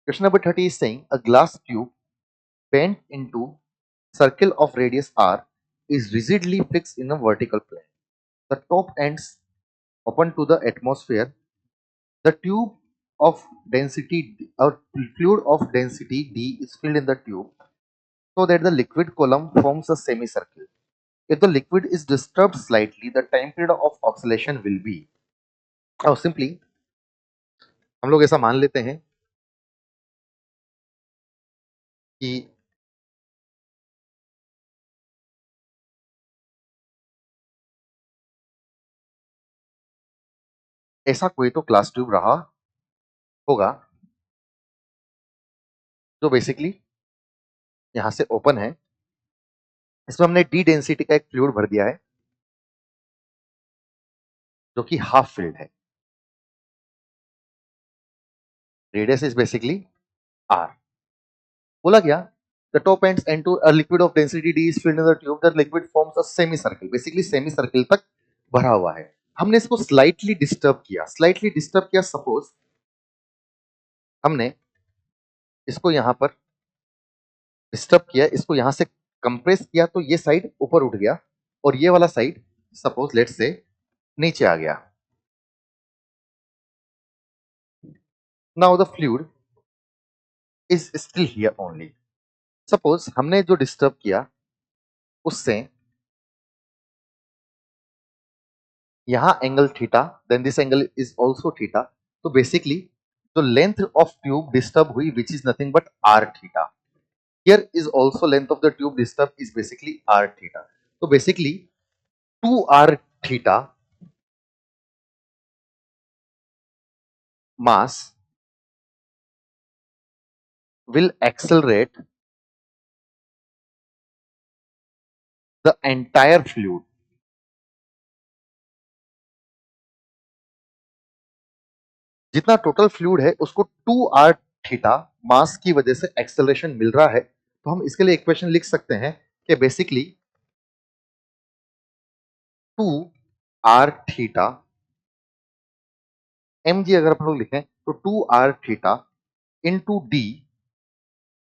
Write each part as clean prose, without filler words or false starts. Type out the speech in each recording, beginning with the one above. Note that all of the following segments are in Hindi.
Question number 30 is saying a glass tube bent into circle of radius r is rigidly fixed in a vertical plane. The top ends open to the atmosphere. The tube of density or fluid of density d is filled in the tube so that the liquid column forms a semicircle. If the liquid is disturbed slightly, the time period of oscillation will be. और सिंपली हम लोग ऐसा मान लेते हैं कि ऐसा कोई तो क्लास ट्यूब रहा होगा जो बेसिकली यहां से ओपन है। इसमें हमने डी डेंसिटी का एक फ्लूइड भर दिया है जो कि हाफ फिल्ड है। Radius is basically r. बोला गया the top ends into a liquid of density d is filled in the tube that liquid forms a semi circle. Basically semi circle तक भरा हुआ है। हमने इसको स्लाइटली डिस्टर्ब किया। सपोज हमने इसको यहां पर डिस्टर्ब किया, इसको यहां से कंप्रेस किया तो ये साइड ऊपर उठ गया और ये वाला साइड सपोज लेट्स से नीचे आ गया। Now the fluid is still here only. Suppose हमने जो डिस्टर्ब किया उससे यहां angle theta, then this angle is also theta. तो बेसिकली जो लेंथ ऑफ ट्यूब डिस्टर्ब हुई which is nothing but r theta. Here is also length of the tube disturb is basically r theta. तो basically 2 r theta mass will accelerate the entire fluid. जितना टोटल फ्लूइड है उसको 2r थीटा मास की वजह से एक्सेलरेशन मिल रहा है। तो हम इसके लिए इक्वेशन लिख सकते हैं कि बेसिकली 2r थीटा mg अगर हम लोग लिखें तो 2r theta into d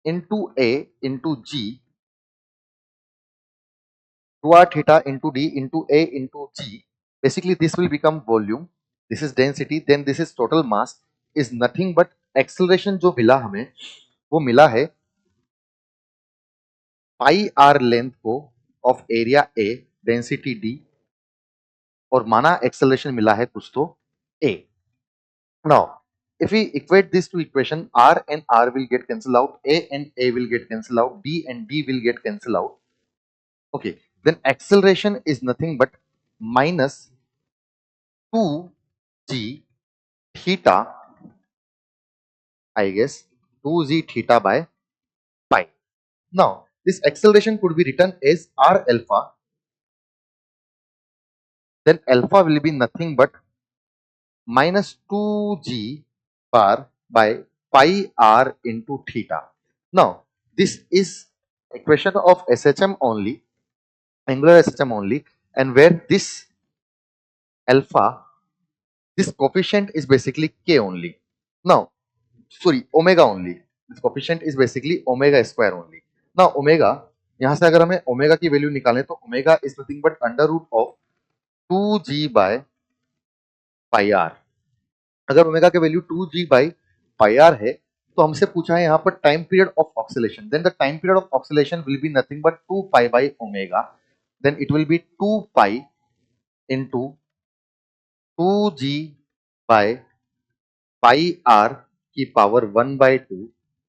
into a into g, 2r theta into d into a into g. Basically, this will become volume. This is density. Then this is total mass. Is nothing but acceleration जो मिला हमें वो मिला है पाई आर लेंथ को of area A density D और माना एक्सेलरेशन मिला है कुछ तो a. Now, if we equate this to equation, r and r will get cancel out, a and a will get cancel out, d and d will get cancel out. Okay, then acceleration is nothing but minus 2g theta, I guess 2g theta by pi. Now, this acceleration could be written as r alpha, then alpha will be nothing but minus 2g bar by pi r into theta. Now, this is equation of SHM only, angular SHM only, and where this alpha, this coefficient is basically k only. Now, sorry, omega only. This coefficient is basically omega square only. Now, omega, यहां से अगर हमें ओमेगा की वैल्यू निकालें तो omega is nothing but under root of 2g by pi r. अगर ओमेगा की value 2g by pi r है तो हमसे पूछा है यहाँ पर time period of oscillation. Then the time period of oscillation will be nothing but 2 pi by omega. Then it will be 2 pi into 2g by pi r की पावर 1/2।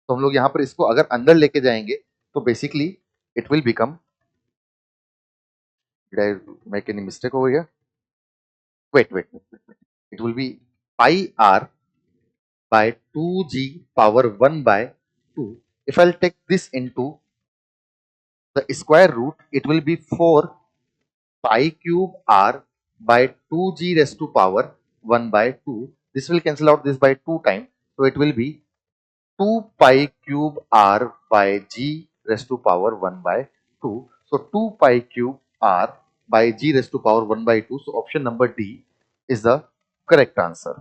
तो हम लोग यहाँ पर इसको अगर अंदर लेके जाएंगे तो basically it will become, did I make any mistake over here? Wait. It will be pi r by 2g power 1/2. If I'll take this into the square root, it will be 4 pi cube r by 2g raised to power 1/2. This will cancel out this by 2 times. So it will be 2 pi cube r by g raised to power 1/2. So 2 pi cube r by g raised to power 1/2. So option number D is the correct answer.